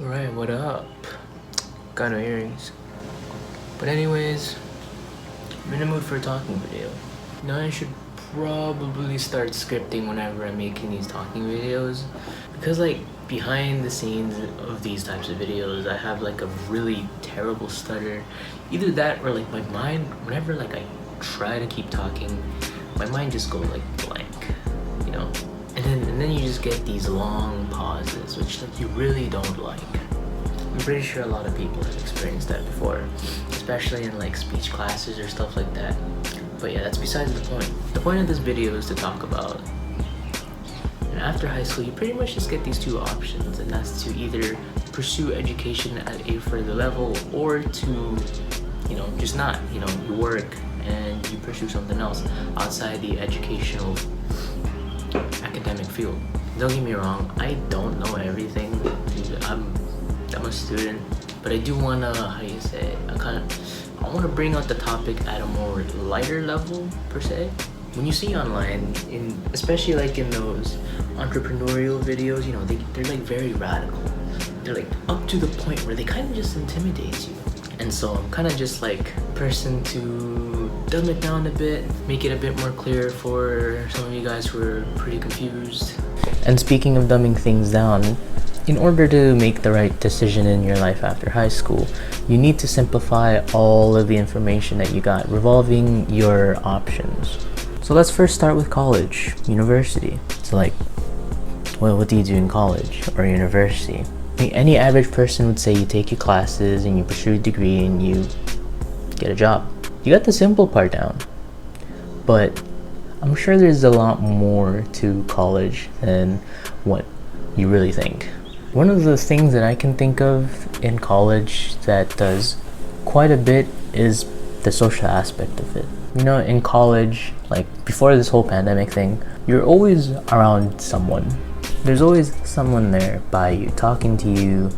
Alright, what up? Got no earrings. But anyways, I'm in the mood for a talking video. Now I should probably start scripting whenever I'm making these talking videos. Because like behind the scenes of these types of videos, I have like a really terrible stutter. Either that or like my mind, whenever like I try to keep talking, my mind just goes like blank, you know? And then you just get these long pauses, which like you really don't like. I'm pretty sure a lot of people have experienced that before, especially in like speech classes or stuff like that. But yeah, that's besides the point. The point of this video is to talk about, and after high school, you pretty much just get these two options, and that's to either pursue education at a further level or to, just not, you work and you pursue something else outside the educational academic field. Don't get me wrong, I don't know everything. I'm a student, but I do wanna, I wanna bring out the topic at a more lighter level per se. When you see online, especially like in those entrepreneurial videos, they're like very radical. They're like up to the point where they kind of just intimidate you. And so I'm kind of just like person to dumb it down a bit, make it a bit more clear for some of you guys who are pretty confused. And speaking of dumbing things down, in order to make the right decision in your life after high school, you need to simplify all of the information that you got revolving your options. So let's first start with college, university. So like, well, what do you do in college or university? Any average person would say you take your classes and you pursue a degree and you get a job. You got the simple part down. But I'm sure there's a lot more to college than what you really think. One of the things that I can think of in college that does quite a bit is the social aspect of it. In college, like before this whole pandemic thing, you're always around someone. There's always someone there by you, talking to you,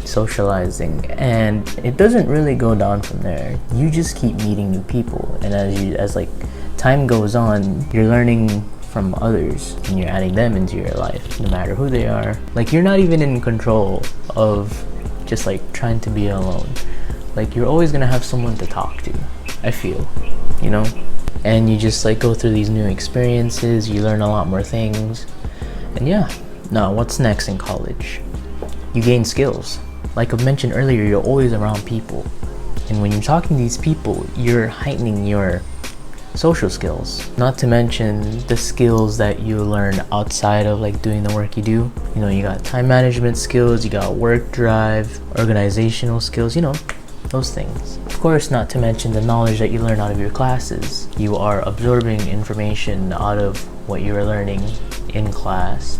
socializing, and it doesn't really go down from there. You just keep meeting new people, and as time goes on, you're learning from others and you're adding them into your life, no matter who they are. Like, you're not even in control of just like trying to be alone. Like, you're always gonna have someone to talk to, I feel, and you just like go through these new experiences, you learn a lot more things. And yeah, now what's next in college? You gain skills. Like I mentioned earlier, you're always around people. And when you're talking to these people, you're heightening your social skills. Not to mention the skills that you learn outside of like doing the work you do. You got time management skills, you got work drive, organizational skills, those things. Of course, not to mention the knowledge that you learn out of your classes. You are absorbing information out of what you are learning in class,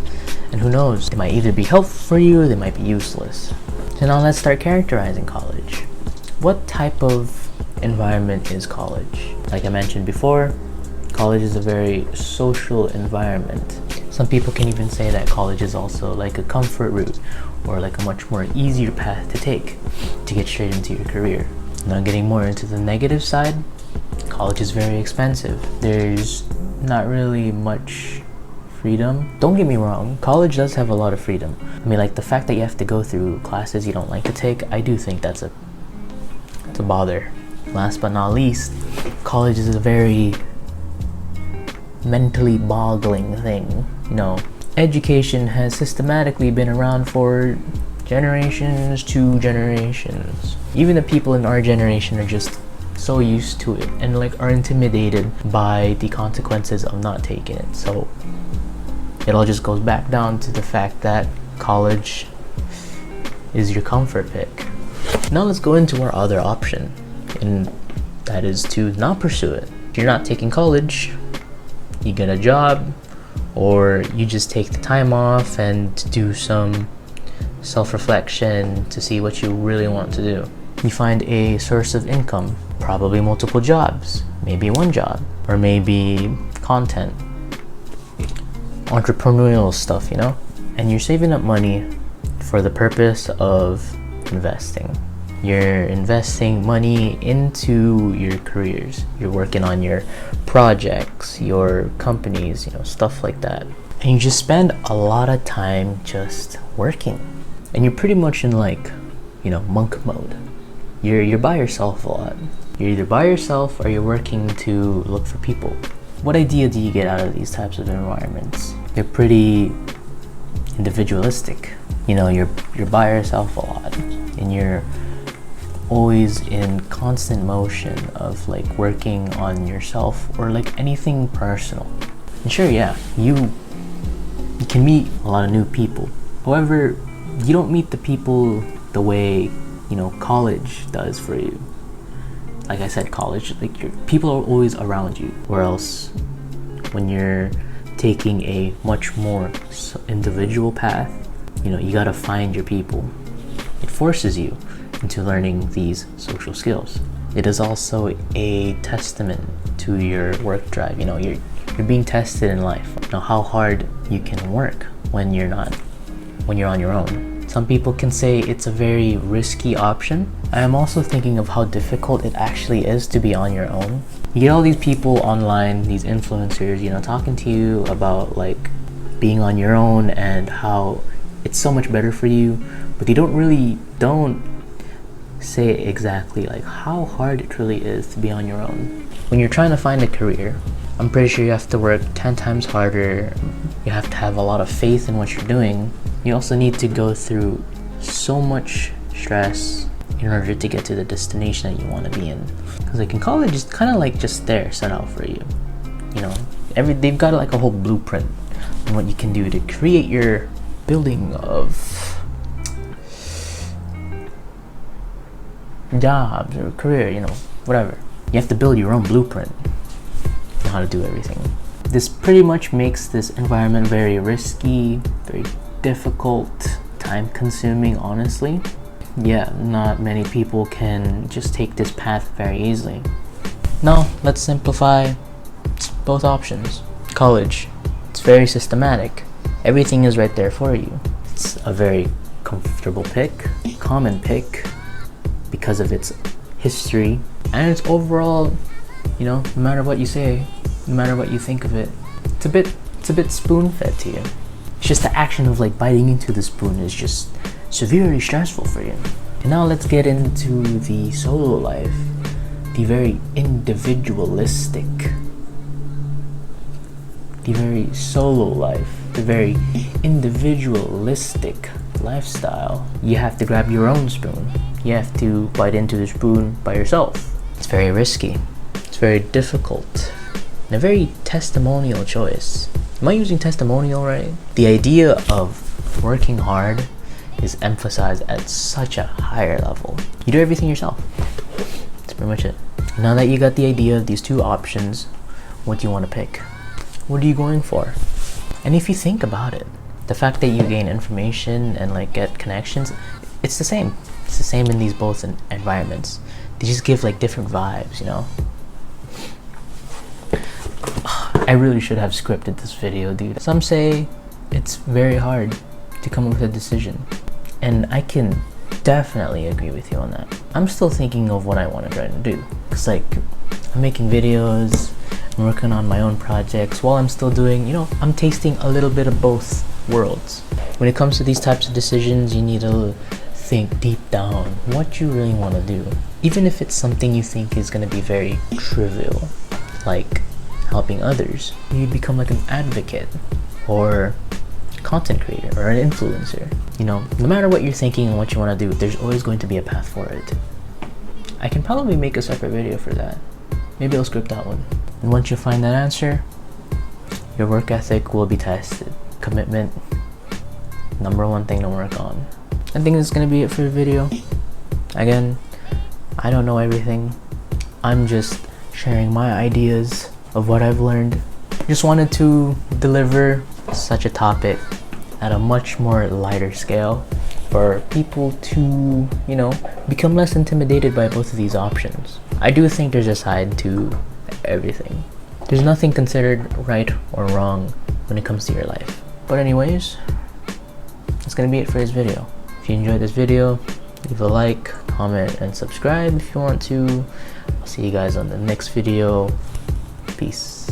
and who knows, they might either be helpful for you or they might be useless. So now let's start characterizing college. What type of environment is college? Like I mentioned before, college is a very social environment. Some people can even say that college is also like a comfort route, or like a much more easier path to take to get straight into your career. Now getting more into the negative side, college is very expensive. There's not really much freedom. Don't get me wrong, college does have a lot of freedom. Like the fact that you have to go through classes you don't like to take, I do think it's a bother. Last but not least, college is a very mentally boggling thing. Education has systematically been around for generations to generations. Even the people in our generation are just so used to it and like are intimidated by the consequences of not taking it. So it all just goes back down to the fact that college is your comfort pick. Now let's go into our other option, and that is to not pursue it. If you're not taking college, you get a job, or you just take the time off and do some self-reflection to see what you really want to do. You find a source of income, probably multiple jobs, maybe one job, or maybe content, entrepreneurial stuff, and you're saving up money for the purpose of investing. You're investing money into your careers. You're working on your projects, your companies, stuff like that. And you just spend a lot of time just working. and you're pretty much in like, you know, monk mode. You're by yourself a lot. You're either by yourself or you're working to look for people. What idea do you get out of these types of environments? They're pretty individualistic. You know, you're by yourself a lot, and you're always in constant motion of like working on yourself or like anything personal. And sure, yeah, you can meet a lot of new people. However, you don't meet the people the way, you know, college does for you. Like I said, college, like people are always around you. Or else, when you're taking a much more individual path, you know, you gotta find your people. It forces you into learning these social skills. It is also a testament to your work drive. You know, you're being tested in life. You know how hard you can work when you're on your own. Some people can say it's a very risky option. I am also thinking of how difficult it actually is to be on your own. You get all these people online, these influencers, you know, talking to you about like being on your own and how it's so much better for you, but they don't say exactly like how hard it really is to be on your own. When you're trying to find a career, I'm pretty sure you have to work 10 times harder. You have to have a lot of faith in what you're doing. You also need to go through so much stress in order to get to the destination that you want to be in. Because like in college, it's kind of like just there set out for you. You know, they've got like a whole blueprint on what you can do to create your building of jobs or career, you know, whatever. You have to build your own blueprint on how to do everything. This pretty much makes this environment very risky, very difficult, time-consuming, honestly. Yeah, not many people can just take this path very easily. Now, let's simplify both options. College, it's very systematic. Everything is right there for you. It's a very comfortable pick, common pick, because of its history and its overall, you know, no matter what you say, no matter what you think of it, it's a bit spoon-fed to you. It's just the action of like biting into the spoon is just severely stressful for you. And now let's get into the solo life, the very individualistic, the very solo life, the very individualistic lifestyle. You have to grab your own spoon. You have to bite into the spoon by yourself. It's very risky. It's very difficult. And a very testimonial choice. Am I using testimonial right? The idea of working hard is emphasized at such a higher level. You do everything yourself. That's pretty much it. Now that you got the idea of these two options, what do you want to pick? What are you going for? And if you think about it, the fact that you gain information and like get connections, it's the same. It's the same in these both environments. They just give like different vibes, you know? I really should have scripted this video, dude. Some say it's very hard to come up with a decision, and I can definitely agree with you on that. I'm still thinking of what I want to try to do. Cause like, I'm making videos, I'm working on my own projects while I'm still doing, you know, I'm tasting a little bit of both worlds. When it comes to these types of decisions, you need to think deep down what you really want to do. Even if it's something you think is going to be very trivial, like helping others, you become like an advocate or content creator or an influencer. You know, no matter what you're thinking and what you want to do, there's always going to be a path for it. I can probably make a separate video for that. Maybe I'll script that one. And once you find that answer, your work ethic will be tested. Commitment, #1 thing to work on. I think that's gonna be it for the video. Again, I don't know everything. I'm just sharing my ideas of what I've learned. Just wanted to deliver such a topic at a much more lighter scale for people to, you know, become less intimidated by both of these options. I do think there's a side to everything. There's nothing considered right or wrong when it comes to your life. But anyways, that's gonna be it for this video. If you enjoyed this video, leave a like, comment, and subscribe if you want to. I'll see you guys on the next video. Peace.